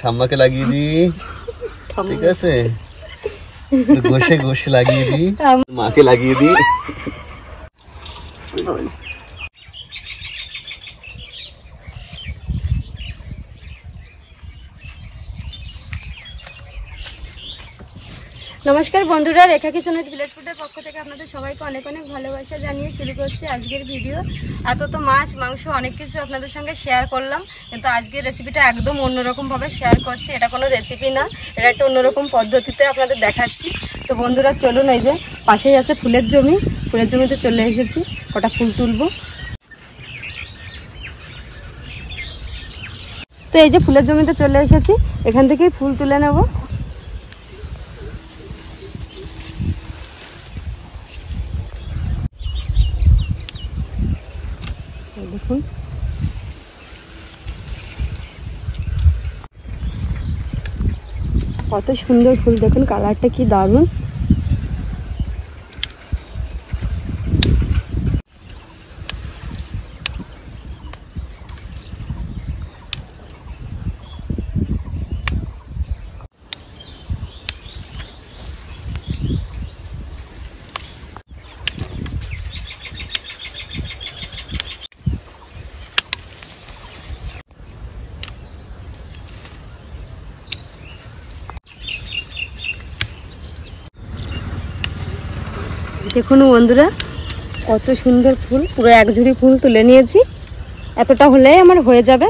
ঠাম্মাকে লাগিয়ে দি, ঠিক আছে? ঘষে ঘষে লাগিয়ে দি, মাকে লাগিয়ে দি। নমস্কার বন্ধুরা, রেখা কিচেন উইথ ভিলেজ ফুডের পক্ষ থেকে আপনাদের সবাইকে অনেক অনেক ভালোবাসা জানিয়ে শুরু করছি আজকের ভিডিও। এত তো মাছ মাংস অনেক কিছু আপনাদের সঙ্গে শেয়ার করলাম, কিন্তু আজকের রেসিপিটা একদম অন্যরকমভাবে শেয়ার করছি। এটা কোনো রেসিপি না, এটা একটা অন্যরকম পদ্ধতিতে আপনাদের দেখাচ্ছি। তো বন্ধুরা চলুন, এই যে পাশেই আছে ফুলের জমি, ফুলের জমিতে চলে এসেছি, কটা ফুল তুলবো। তো এই যে ফুলের জমিতে চলে এসেছি, এখান থেকেই ফুল তুলে নেব। দেখুন কত সুন্দর ফুল, দেখুন কালারটা কি দারুণ। দেখুন বন্ধুরা কত সুন্দর ফুল, পুরো এক ঝুড়ি ফুল তুলে নিয়েছি। এতটা হলেই আমার হয়ে যাবে।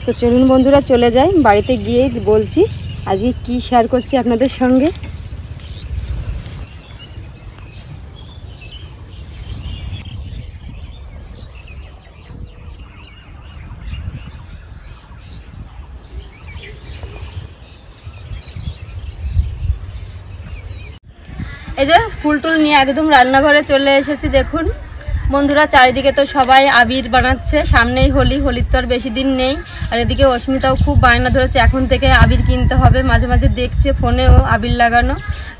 তো চলুন বন্ধুরা চলে যাই, বাড়িতে গিয়ে বলছি আজকে কি শেয়ার করছি আপনাদের সঙ্গে। এই যে ফুল টুল নিয়ে একদম রান্নাঘরে চলে এসেছি। দেখুন বন্ধুরা চারিদিকে তো সবাই আবির বানাচ্ছে, সামনেই হোলি, হোলির তো আর বেশি দিন নেই। আর এদিকে অস্মিতাও খুব বায়না ধরেছে এখন থেকে আবির কিনতে হবে, মাঝে মাঝে দেখছে ফোনেও আবির লাগানো।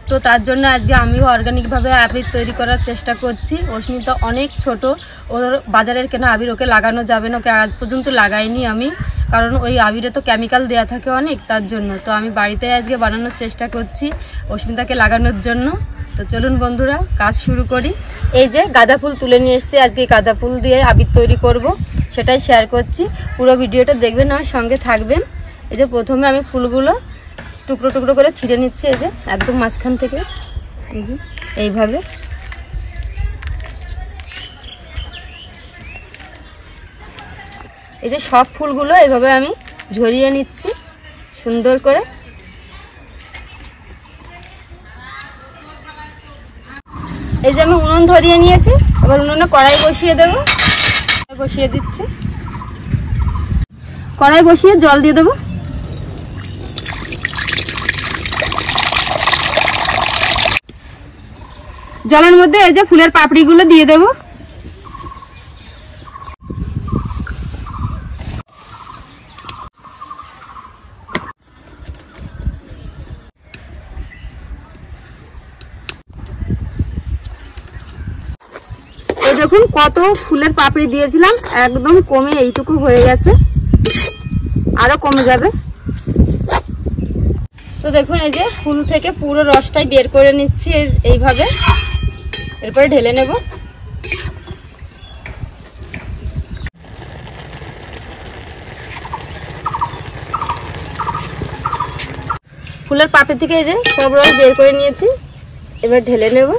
তো তার জন্য আজকে আমিও অর্গানিকভাবে আবির তৈরি করার চেষ্টা করছি। অস্মিতা অনেক ছোট, ওর বাজারের কেনা আবির ওকে লাগানো যাবে না, ওকে আজ পর্যন্ত লাগাইনি আমি, কারণ ওই আবিরে তো কেমিক্যাল দেওয়া থাকে অনেক, তার জন্য। তো আমি বাড়িতে আজকে বানানোর চেষ্টা করছি অস্মিতাকে লাগানোর জন্য। তো চলুন বন্ধুরা কাজ শুরু করি। এই যে গাঁদা ফুল তুলে নিয়ে এসেছি, আজকে গাঁদা ফুল দিয়ে আবির তৈরি করব, সেটাই শেয়ার করছি। পুরো ভিডিওটা দেখবেন, আমার সঙ্গে থাকবেন। এই যে প্রথমে আমি ফুলগুলো টুকরো টুকরো করে ছিঁড়ে নিচ্ছি, এই যে একদম মাঝখান থেকে, এই যে এইভাবে। এই যে সব ফুলগুলো এইভাবে আমি ঝরিয়ে নিচ্ছি সুন্দর করে। এই যে আমি উনুন ধরিয়ে নিয়েছি, এবার উনুনে কড়াই বসিয়ে দেবো, বসিয়ে দিচ্ছি। কড়াই বসিয়ে জল দিয়ে দেবো। জলের মধ্যে এই যে ফুলের পাপড়িগুলো দিয়ে দেবো। দেখুন কত ফুলের পাপড়ি দিয়েছিলাম, একদম কমে এইটুকু হয়ে গেছে, আরো কমে যাবে। তো দেখুন এই যে ফুল থেকে পুরো রসটাই বের করে নিচ্ছি এইভাবে, এরপরে ঢেলে নেব। ফুলের পাপড়ি থেকে এই যে সব রস বের করে নিয়েছি, এবার ঢেলে নেব।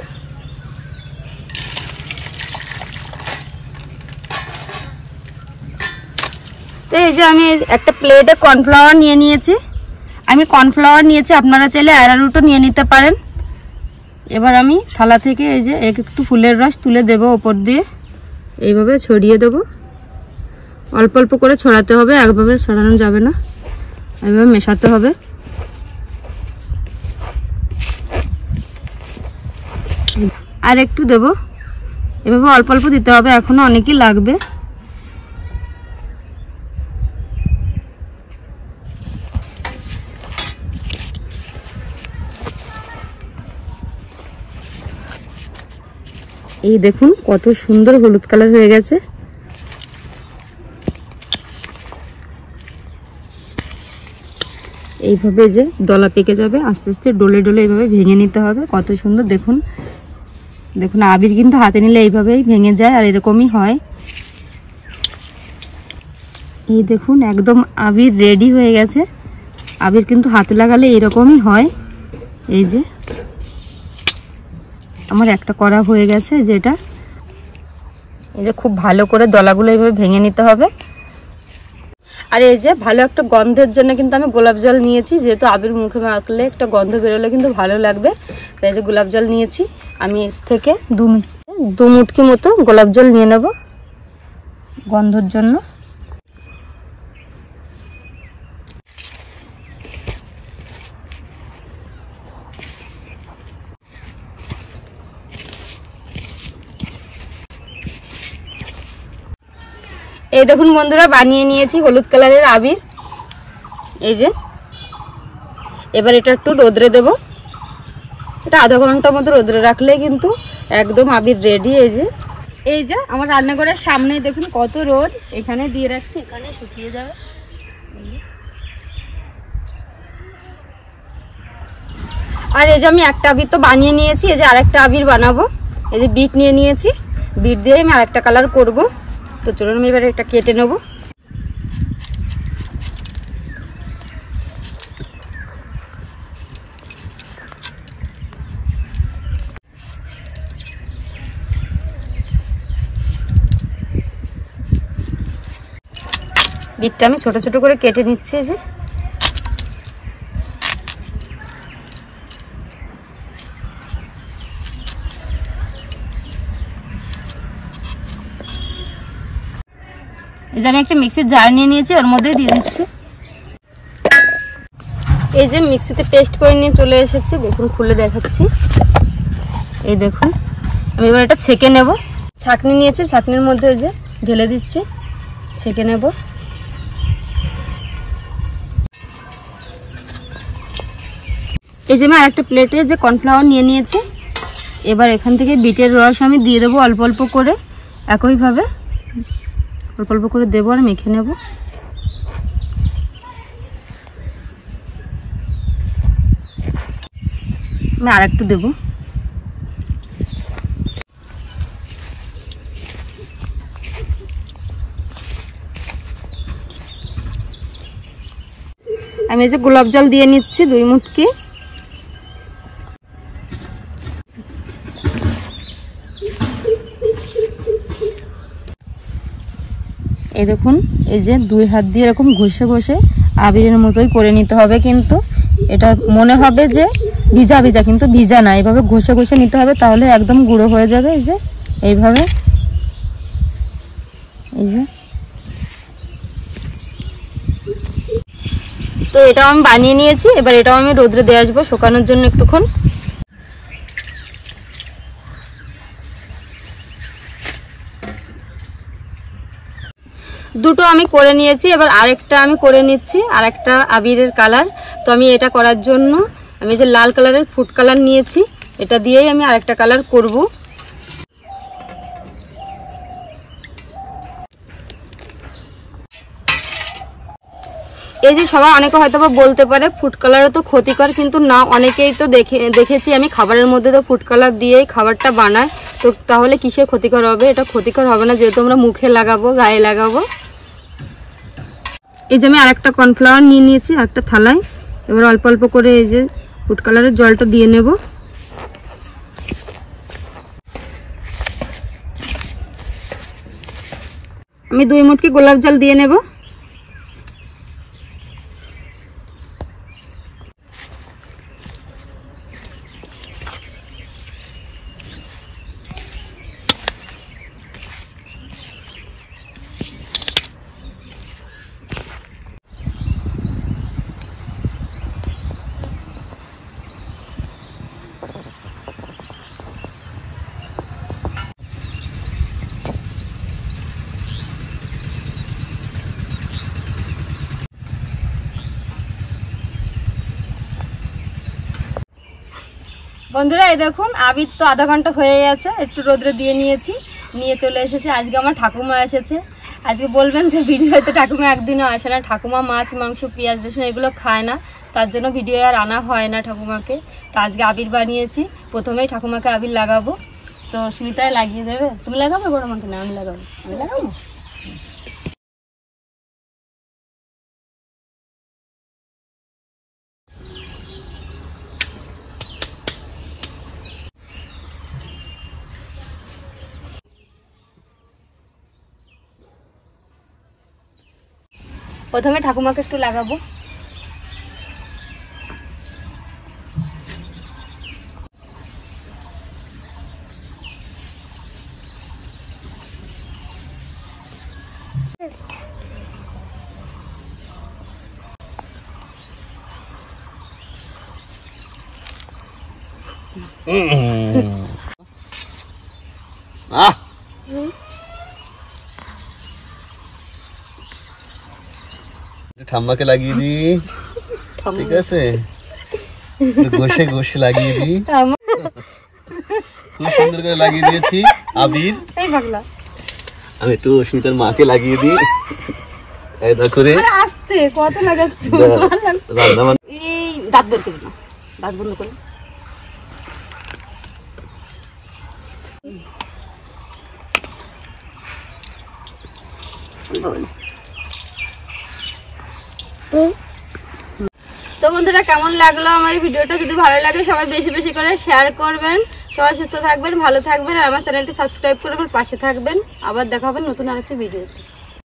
তো এই যে আমি একটা প্লেটে কর্নফ্লাওয়ার নিয়ে নিয়েছি, আপনারা চাইলে অ্যারারুটও নিয়ে নিতে পারেন। এবার আমি থালা থেকে এই যে একটু ফুলের রস তুলে দেব, ওপর দিয়ে এইভাবে ছড়িয়ে দেব। অল্প অল্প করে ছড়াতে হবে, একভাবে ছড়ানো যাবে না, এইভাবে মেশাতে হবে। আর একটু দেব, এভাবে অল্প অল্প দিতে হবে, এখনো অনেকই লাগবে। এই দেখুন কত সুন্দর হলুদ কালার হয়ে গেছে। এইভাবে যে দলা পেকে যাবে, আস্তে আস্তে ডলে ডলে এইভাবে ভেঙে নিতে হবে। কত সুন্দর দেখুন, দেখুন আবির কিন্তু হাতে নিলে এইভাবেই ভেঙে যায় আর এরকমই হয়। এই দেখুন একদম আবির রেডি হয়ে গেছে। আবির কিন্তু হাতে লাগালে এরকমই হয়। এই যে আমার একটা করা হয়ে গেছে, যেটা এই যে খুব ভালো করে দলাগুলো এইভাবে ভেঙে নিতে হবে। আর এই যে ভালো একটা গন্ধের জন্য কিন্তু আমি গোলাপ জল নিয়েছি, যেহেতু আবির মুখে মাখলে একটা গন্ধ বেরোলে কিন্তু ভালো লাগবে, তাই যে গোলাপ জল নিয়েছি। আমি এর থেকে দু মুটকি মতো গোলাপ জল নিয়ে নেব গন্ধর জন্য। এই দেখুন বন্ধুরা, বানিয়ে নিয়েছি হলুদ কালারের আবির। এই যে এবার এটা একটু রোদ্রে দেব, এটা আধা ঘন্টার মতো রোদ্রে রাখলে কিন্তু একদম আবির রেডি। এই যে আমার রান্নাঘরের সামনে দেখুন কত রোদ, এখানে দিয়ে রাখছি, এখানে শুকিয়ে যাবে। আর এই যে আমি একটা আবির তো বানিয়ে নিয়েছি, এই যে আরেকটা আবির বানাবো। এই যে বিট নিয়ে নিয়েছি, বিট দিয়ে আমি আরেকটা কালার করব। তো চলুন আমি এবার এটা কেটে নেব। বিটটা আমি ছোট ছোট করে কেটে নিচ্ছি। যে আমি একটা মিক্সির জার নিয়ে নিয়েছি, ওর মধ্যে দিয়ে দিচ্ছি। এই যে মিক্সিতে পেস্ট করে নিয়ে চলে এসেছি, দেখুন খুলে দেখাচ্ছি। এই দেখুন আমি এবার এটা ছেঁকে নেব। ছাঁকনি নিয়েছি, ছাঁকনির মধ্যে যে ঢেলে দিচ্ছি, ছেঁকে নেব। এই যে আমি আরেকটা প্লেটে যে কর্নফ্লাওয়ার নিয়ে নিয়েছি, এবার এখান থেকে বিটের রস আমি দিয়ে দেবো অল্প অল্প করে, একইভাবে অল্প অল্প করে দেবো আর মেখে নেব। আমি আর একটু দেবো। আমি এই যে গোলাপ জল দিয়ে নিচ্ছি 2 মুটকি। এই দেখুন এই যে 2 হাত দিয়ে এরকম ঘষে ঘষে আবিরের মতোই করে নিতে হবে, কিন্তু এটা মনে হবে যে ভিজা ভিজা, কিন্তু ভিজা না, এইভাবে ঘষে ঘষে নিতে হবে, তাহলে একদম গুঁড়ো হয়ে যাবে। এই যে এইভাবে, এই যে তো এটাও আমি বানিয়ে নিয়েছি। এবার এটাও আমি রোদ্রে দিয়ে আসবো শুকানোর জন্য একটুক্ষণ। দুটো আমি করে নিয়েছি, এবার আরেকটা আমি করে নিচ্ছি, আরেকটা আবিরের কালার। তো আমি এটা করার জন্য আমি যে লাল কালারের ফুড কালার নিয়েছি, এটা দিয়েই আমি আরেকটা কালার করব। এই যে সবাই অনেকে হয়তো বলতে পারে ফুড কালারও তো ক্ষতিকর, কিন্তু না, অনেকেই তো দেখেছি আমি খাবারের মধ্যে তো ফুড কালার দিয়েই খাবারটা বানায়। তো তাহলে কিসের ক্ষতিকর হবে? এটা ক্ষতিকর হবে না, যেহেতু আমরা মুখে লাগাবো, গায়ে লাগাবো। এই যে আমি আরেকটা কর্নফ্লাওয়ার নিয়ে নিয়েছি আরেকটা থালায়। এবার অল্প অল্প করে এই যে ফুড কালারের জলটা দিয়ে নেব। আমি 2 মুটকি গোলাপ জল দিয়ে নেব। বন্ধুরা এই দেখুন আবির তো আধা ঘন্টা হয়ে গেছে, একটু রোদ্রে দিয়ে নিয়েছি, নিয়ে চলে এসেছি। আজকে আমার ঠাকুমা এসেছে, আজকে বলবেন যে ভিডিওতে ঠাকুমা একদিনও আসে না, ঠাকুমা মাছ মাংস পেঁয়াজ রসুন এগুলো খায় না, তার জন্য ভিডিও আর আনা হয় না ঠাকুমাকে। তো আজকে আবির বানিয়েছি, প্রথমেই ঠাকুমাকে আবির লাগাবো। তো সুমিতায় লাগিয়ে দেবে, তুমি লাগাবে? বড় মাকে না, আমি লাগাবো। আমি লাগাবো। প্রথমে ঠাকুমাকে একটু লাগাবো। ঠাম্মাকে লাগিয়ে দি, ঠিক আছে? ঘষে ঘষে লাগিয়ে দি, খুব সুন্দর করে লাগিয়ে দিয়েছি আবির। আমি একটু অস্মিতার মাকে লাগিয়ে দিই। এই দেখো রে, আস্তে কত লাগাচ্ছ। এই দাঁত বের করো না, দাঁত বন্ধ করো। তো বন্ধুরা, কেমন লাগলো আমার এই ভিডিওটা? যদি ভালো লাগে সবাই বেশি বেশি করে শেয়ার করবেন। সবাই সুস্থ থাকবেন, ভালো থাকবেন, আর আমার চ্যানেলটি সাবস্ক্রাইব করে আমার পাশে থাকবেন। আবার দেখা হবে নতুন আরেকটি ভিডিওতে।